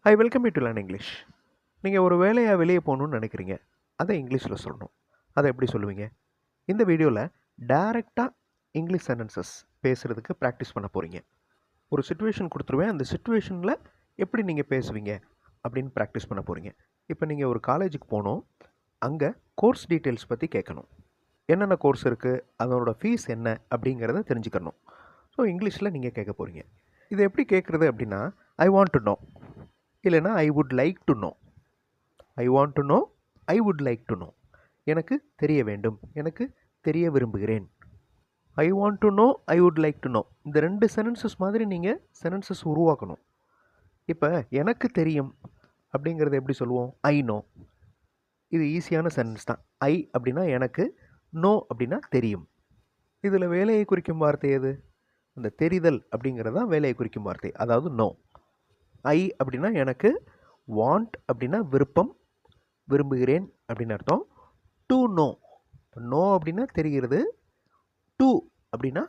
I welcome you to learn English. நீங்கள் ஒரு வேலையாக வெளியே போகணுன்னு நினைக்கிறீங்க. அதை இங்கிலீஷில் சொல்லணும். அதை எப்படி சொல்லுவீங்க? இந்த வீடியோவில் டைரெக்டாக இங்கிலீஷ் சென்டென்சஸ் பேசுகிறதுக்கு ப்ராக்டிஸ் பண்ண போகிறீங்க. ஒரு சுச்சுவேஷன் கொடுத்துருவேன். அந்த சுச்சுவேஷனில் எப்படி நீங்கள் பேசுவீங்க அப்படின்னு ப்ராக்டிஸ் பண்ண போகிறீங்க. இப்போ நீங்கள் ஒரு காலேஜுக்கு போகணும். அங்கே கோர்ஸ் டீட்டெயில்ஸ் பற்றி கேட்கணும். என்னென்ன கோர்ஸ் இருக்குது, அதனோட ஃபீஸ் என்ன அப்படிங்கிறத தெரிஞ்சுக்கணும். ஸோ இங்கிலீஷில் நீங்கள் கேட்க போகிறீங்க. இதை எப்படி கேட்குறது அப்படின்னா, ஐ வாண்ட் டு நோ, இல்லைனா I would like to no. I want to no, I would like to no. எனக்கு தெரிய வேண்டும், எனக்கு தெரிய விரும்புகிறேன். ஐ want to no, I would like to know. இந்த ரெண்டு சென்டென்சஸ் மாதிரி நீங்கள் சென்டென்சஸ் உருவாக்கணும். இப்போ எனக்கு தெரியும் அப்படிங்கிறத எப்படி சொல்லுவோம்? I know. இது ஈஸியான சென்டென்ஸ் தான். ஐ அப்படின்னா எனக்கு, நோ அப்படின்னா தெரியும். இதில் வேலையை குறிக்கும் வார்த்தை எது? அந்த தெரிதல் அப்படிங்கிறது தான் வேலையை குறிக்கும் வார்த்தை, அதாவது நோ. ஐ அப்படின்னா எனக்கு, வாண்ட் அப்படின்னா விருப்பம், விரும்புகிறேன் அப்படின்னு அர்த்தம். டு நோ, நோ அப்படின்னா தெரிகிறது, டு அப்படின்னா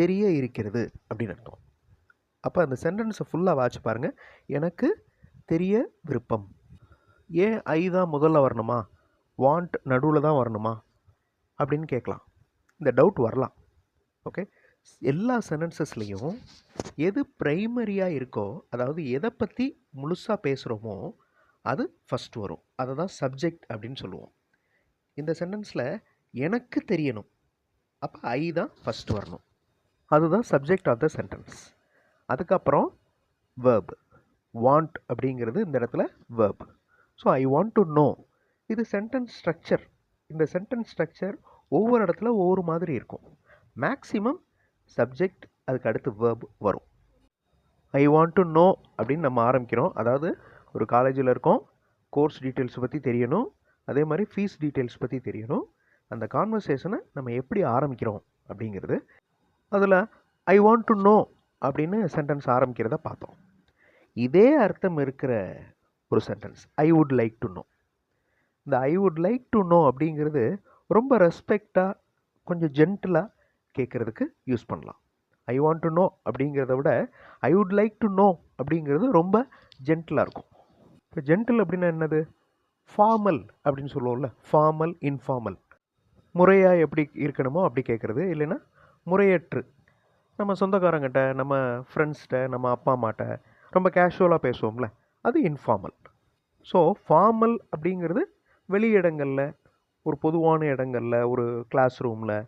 தெரிய இருக்கிறது அப்படின்னு அர்த்தம். அப்போ அந்த சென்டென்ஸை ஃபுல்லாக வாட்சி பாருங்கள். எனக்கு தெரிய விருப்பம். ஏன் ஐ தான் முதல்ல வரணுமா, வாண்ட் நடுவில் தான் வரணுமா அப்படின்னு கேட்கலாம். இந்த டவுட் வரலாம். ஓகே, எல்லா சென்டென்சஸ்லேயும் எது ப்ரைமரியாக இருக்கோ, அதாவது எதை பற்றி முழுசாக பேசுகிறோமோ அது ஃபஸ்ட் வரும். அதை தான் சப்ஜெக்ட் அப்படின்னு சொல்லுவோம். இந்த சென்டென்ஸில் எனக்கு தெரியணும், அப்போ ஐ தான் ஃபஸ்ட் வரணும். அதுதான் சப்ஜெக்ட் ஆஃப் த சென்டென்ஸ். அதுக்கப்புறம் வேர்ப். வாண்ட் அப்படிங்கிறது இந்த இடத்துல verb. So I want to no, இது சென்டென்ஸ் ஸ்ட்ரக்சர். இந்த சென்டென்ஸ் ஸ்ட்ரக்சர் ஒவ்வொரு இடத்துல ஒவ்வொரு மாதிரி இருக்கும். மேக்ஸிமம் சப்ஜெக்ட், அதுக்கு அடுத்து வேர்ப் வரும். ஐ வாண்ட் டு நோ அப்படின்னு நம்ம ஆரம்பிக்கிறோம். அதாவது ஒரு காலேஜில் இருக்கோம், கோர்ஸ் டீட்டெயில்ஸ் பற்றி தெரியணும், அதே மாதிரி ஃபீஸ் டீட்டெயில்ஸ் பற்றி தெரியணும். அந்த கான்வர்சேஷனை நம்ம எப்படி ஆரம்பிக்கிறோம் அப்படிங்கிறது. அதில் ஐ வாண்ட் டு நோ அப்படின்னு சென்டென்ஸ் ஆரம்பிக்கிறத பார்த்தோம். இதே அர்த்தம் இருக்கிற ஒரு sentence I would like to know. இந்த I would like to know அப்படிங்கிறது ரொம்ப ரெஸ்பெக்டாக, கொஞ்சம் ஜென்டிலாக கேட்குறதுக்கு யூஸ் பண்ணலாம். ஐ வாண்ட் டு நோ அப்படிங்கிறத விட ஐ வுட் லைக் டு நோ அப்படிங்கிறது ரொம்ப ஜென்டிலாக இருக்கும். இப்போ ஜென்டில் அப்படின்னா என்னது? ஃபார்மல் அப்படின்னு சொல்லுவோம்ல, ஃபார்மல், இன்ஃபார்மல். முறையாக எப்படி இருக்கணுமோ அப்படி கேட்குறது, இல்லைன்னா முறையற்று. நம்ம சொந்தக்காரங்கிட்ட, நம்ம ஃப்ரெண்ட்ஸ்கிட்ட, நம்ம அப்பா அம்மாட்ட ரொம்ப கேஷுவலாக பேசுவோம்ல, அது இன்ஃபார்மல். ஸோ ஃபார்மல் அப்படிங்கிறது வெளி இடங்களில், ஒரு பொதுவான இடங்களில், ஒரு கிளாஸ் ரூமில்,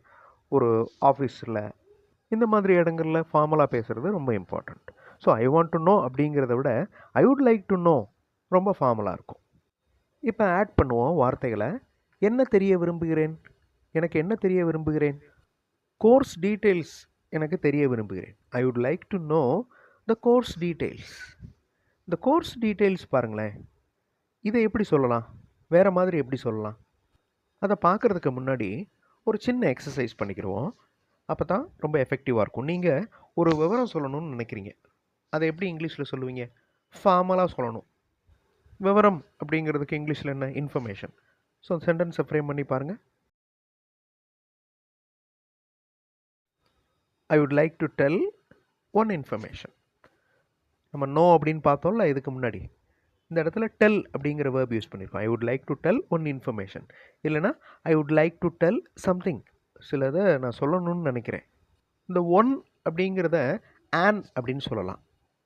ஒரு ஆஃபீஸில், இந்த மாதிரி இடங்களில் ஃபார்மலாக பேசுகிறது ரொம்ப important. So I want to no அப்படிங்கிறத விட ஐ வுட் லைக் டு நோ ரொம்ப ஃபார்மலாக இருக்கும். இப்போ ஆட் பண்ணுவோம் வார்த்தைகளை. என்ன தெரிய விரும்புகிறேன், எனக்கு என்ன தெரிய விரும்புகிறேன். கோர்ஸ் டீட்டெயில்ஸ் எனக்கு தெரிய விரும்புகிறேன். ஐ would like to know the course details. இந்த கோர்ஸ் டீட்டெயில்ஸ் பாருங்களேன், இதை எப்படி சொல்லலாம், வேறு மாதிரி எப்படி சொல்லலாம்? அதை பார்க்குறதுக்கு முன்னாடி ஒரு சின்ன எக்ஸசைஸ் பண்ணிக்கிறோம். அப்போ தான் ரொம்ப எஃபெக்டிவாக இருக்கும். நீங்கள் ஒரு விவரம் சொல்லணும்னு நினைக்கிறீங்க, அதை எப்படி இங்கிலீஷில் சொல்லுவீங்க? ஃபார்மலாக சொல்லணும். விவரம் அப்படிங்கிறதுக்கு இங்கிலீஷில் என்ன? இன்ஃபர்மேஷன். ஸோ சென்டென்ஸை ஃப்ரேம் பண்ணி பாருங்கள். ஐ would like to tell one information. நம்ம நோ அப்படின்னு பார்த்தோம்ல இதுக்கு முன்னாடி, இந்த இடத்துல டெல் அப்படிங்கிற வேர்ப் யூஸ் பண்ணியிருக்கோம். I would like to tell one information, இல்லைனா I would like to tell something. சிலதை நான் சொல்லணும்னு நினைக்கிறேன். இந்த ஒன் அப்படிங்கிறத ஆன் அப்படின்னு சொல்லலாம்.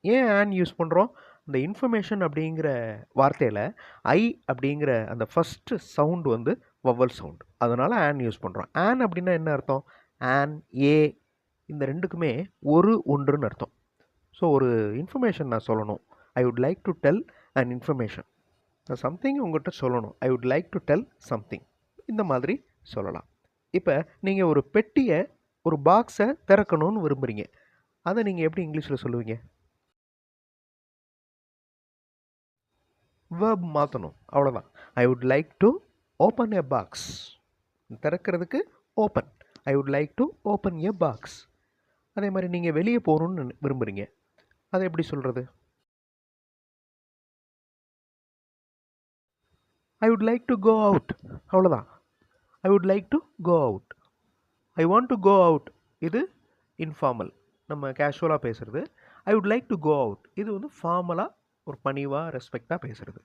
ஏன் ஆன் யூஸ் பண்ணுறோம்? இந்த இன்ஃபர்மேஷன் அப்படிங்கிற வார்த்தையில் ஐ அப்படிங்கிற அந்த ஃபஸ்ட்டு சவுண்டு வந்து வவல் சவுண்டு, அதனால் ஆன் யூஸ் பண்ணுறோம். ஆன் அப்படின்னா என்ன அர்த்தம்? ஆன், ஏ, இந்த ரெண்டுக்குமே ஒரு ஒன்றுன்னு அர்த்தம். ஸோ ஒரு இன்ஃபர்மேஷன் நான் சொல்லணும், ஐ would like to del and information. நான் சம்திங் உங்கள்கிட்ட சொல்லணும், ஐ would like to tell something. இந்த மாதிரி சொல்லலாம். இப்போ நீங்கள் ஒரு பெட்டியை, ஒரு பாக்ஸை திறக்கணும்னு விரும்புகிறீங்க, அதை நீங்கள் எப்படி இங்கிலீஷில் சொல்லுவீங்க? வேர்ப் மாற்றணும், அவ்வளோதான். I would like to open a box. திறக்கிறதுக்கு open. I would like to open a box. அதே மாதிரி நீங்கள் வெளியே போகணுன்னு விரும்புகிறீங்க, அதை எப்படி சொல்கிறது? I would like to go out. அவ்வளோதான். I would like to go out. I want to go out, இது இன்ஃபார்மல், நம்ம கேஷுவலாக பேசுகிறது. I would like to go out, இது வந்து ஃபார்மலாக ஒரு பணிவாக ரெஸ்பெக்டாக பேசுகிறது.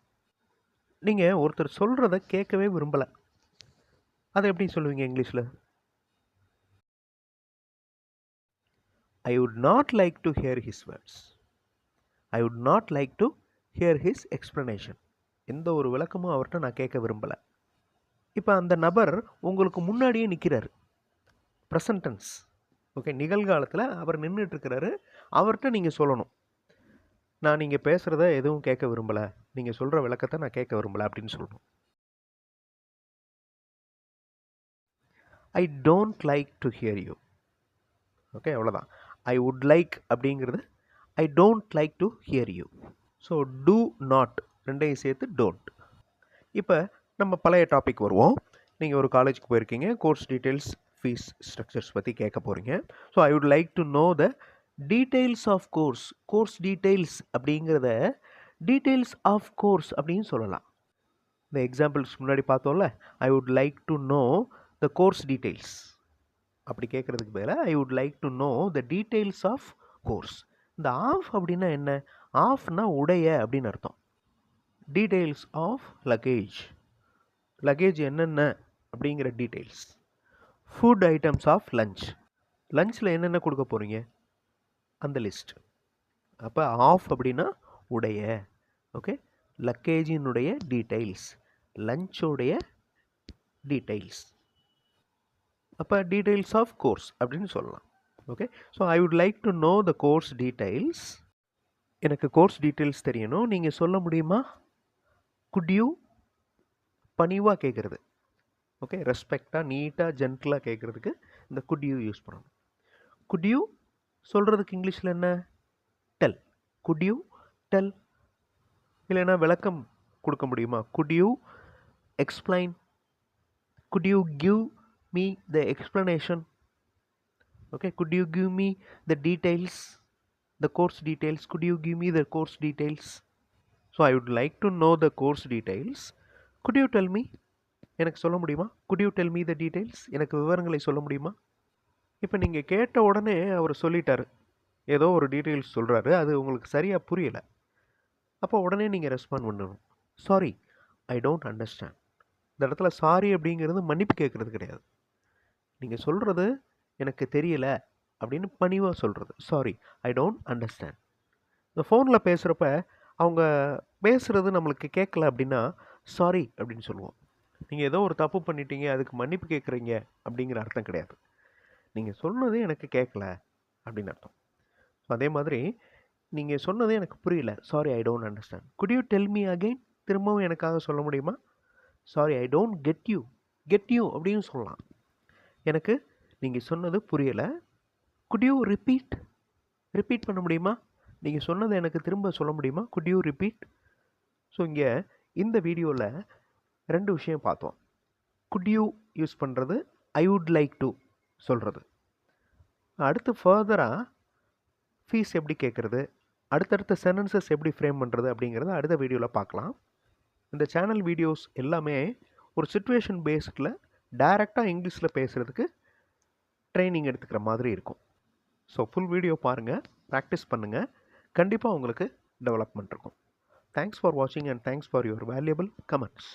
நீங்கள் ஒருத்தர் சொல்கிறத கேட்கவே விரும்பலை, அதை எப்படி சொல்லுவீங்க இங்கிலீஷில்? I would not like to here his words. I would not like to here his explanation. எந்த ஒரு விளக்கமும் அவர்கிட்ட நான் கேட்க விரும்பலை. இப்போ அந்த நபர் உங்களுக்கு முன்னாடியே நிற்கிறாரு, ப்ரெசன்ட் டென்ஸ். ஓகே, நிகழ்காலத்தில் அவர் நின்றுட்டுருக்கிறாரு. அவர்கிட்ட நீங்கள் சொல்லணும், நான் நீங்கள் பேசுகிறத எதுவும் கேட்க விரும்பலை, நீங்கள் சொல்கிற விளக்கத்தை நான் கேட்க விரும்பலை அப்படின்னு சொல்லணும். I don't like to hear you. Okay, அவ்வளோதான். ஐ வுட் லைக் அப்படிங்கிறது I don't like to hear you. So do not ரெண்டையும் சேர்த்து டோன்ட். இப்போ நம்ம பழைய டாபிக் வருவோம். நீங்கள் ஒரு காலேஜுக்கு போயிருக்கீங்க, கோர்ஸ் டீட்டெயில்ஸ், ஃபீஸ் ஸ்ட்ரக்சர்ஸ் பற்றி கேட்க போகிறீங்க. So I would like to know the details of course. Course details அப்படிங்கிறத டீட்டெயில்ஸ் ஆஃப் கோர்ஸ் அப்படின்னு சொல்லலாம். இந்த எக்ஸாம்பிள்ஸ் முன்னாடி பார்த்தோம்ல, I would like to know the course details. அப்படி கேட்குறதுக்கு பதிலாக I would like to know the details of course. இந்த ஆஃப் அப்படின்னா என்ன? ஆஃப்னா உடைய அப்படின்னு அர்த்தம். Details of luggage. லக்கேஜ் என்னென்ன அப்படிங்கிற details. Food items of lunch. லஞ்சில் என்னென்ன கொடுக்க போகிறீங்க அந்த லிஸ்ட். அப்போ ஆஃப் அப்படின்னா உடைய. ஓகே, லக்கேஜினுடைய டீட்டெயில்ஸ், லஞ்சோடைய டீட்டெயில்ஸ். அப்போ டீட்டெயில்ஸ் ஆஃப் கோர்ஸ் அப்படின்னு சொல்லலாம். Okay, so I would like to know the course details. எனக்கு கோர்ஸ் டீட்டெயில்ஸ் தெரியணும், நீங்கள் சொல்ல முடியுமா? Could you? பணிவாக கேட்குறது. ஓகே, ரெஸ்பெக்டாக, நீட்டாக, ஜென்டிலாக கேட்குறதுக்கு இந்த குட் யூ யூஸ் பண்ணணும். குட் யூ சொல்கிறதுக்கு இங்கிலீஷில் என்ன? டெல். Could you del. இல்லைன்னா விளக்கம் கொடுக்க முடியுமா? Could you explain? Good you give me the explanation? Okay, could you give me the details, the course details? Could you give me the course details? So I would like to know the course details. Could you tell me? எனக்கு சொல்ல முடியுமா? Could you tell me the details? எனக்கு விவரங்களை சொல்ல முடியுமா? இப்போ நீங்கள் கேட்ட உடனே அவர் சொல்லிட்டாரு, ஏதோ ஒரு டீட்டெயில்ஸ் சொல்கிறாரு, அது உங்களுக்கு சரியாக புரியலை. அப்போ உடனே நீங்கள் ரெஸ்பாண்ட் பண்ணணும், சாரி ஐ டோன்ட் அண்டர்ஸ்டாண்ட். இந்த இடத்துல சாரி அப்படிங்கிறது மன்னிப்பு கேட்குறது கிடையாது. நீங்கள் சொல்கிறது எனக்கு தெரியலை அப்படின்னு பணிவாக சொல்கிறது, சாரி ஐ டோன்ட் அண்டர்ஸ்டாண்ட். இந்த ஃபோனில் பேசுகிறப்ப அவங்க பேசுகிறது நம்மளுக்கு கேட்கல அப்படின்னா சாரி அப்படின்னு சொல்லுவோம். நீங்கள் ஏதோ ஒரு தப்பு பண்ணிட்டீங்க, அதுக்கு மன்னிப்பு கேட்குறீங்க அப்படிங்கிற அர்த்தம் கிடையாது. நீங்கள் சொன்னது எனக்கு கேட்கல அப்படின்னு அர்த்தம். ஸோ அதே மாதிரி நீங்கள் சொன்னது எனக்கு புரியல, sorry I don't understand. Good you tell me again? திரும்பவும் எனக்காக சொல்ல முடியுமா? Sorry I don't get you. Get you அப்படின்னு சொல்லலாம். எனக்கு நீங்கள் சொன்னது புரியலை. Good you repeat? ரிப்பீட் பண்ண முடியுமா? நீங்கள் சொன்னதை எனக்கு திரும்ப சொல்ல முடியுமா? Could you repeat? ஸோ இங்கே இந்த வீடியோவில் 2 விஷயம் பார்த்தோம். குட் யூ யூஸ் பண்ணுறது, ஐ வுட் லைக் டு சொல்கிறது. அடுத்து ஃபர்தராக ஃபீஸ் எப்படி கேட்குறது, அடுத்தடுத்த சென்டென்சஸ் எப்படி ஃப்ரேம் பண்ணுறது அப்படிங்கிறத அடுத்த வீடியோவில் பார்க்கலாம். இந்த சேனல் வீடியோஸ் எல்லாமே ஒரு சிச்சுவேஷன் பேஸ்டில் டைரெக்டாக இங்கிலீஷில் பேசுகிறதுக்கு ட்ரைனிங் எடுத்துக்கிற மாதிரி இருக்கும். ஸோ ஃபுல் வீடியோ பாருங்கள், ப்ராக்டிஸ் பண்ணுங்கள், கண்டிப்பாக உங்களுக்கு டெவலப்மெண்ட் இருக்கும். தேங்க்ஸ் ஃபார் வாட்சிங் and thanks for your valuable comments.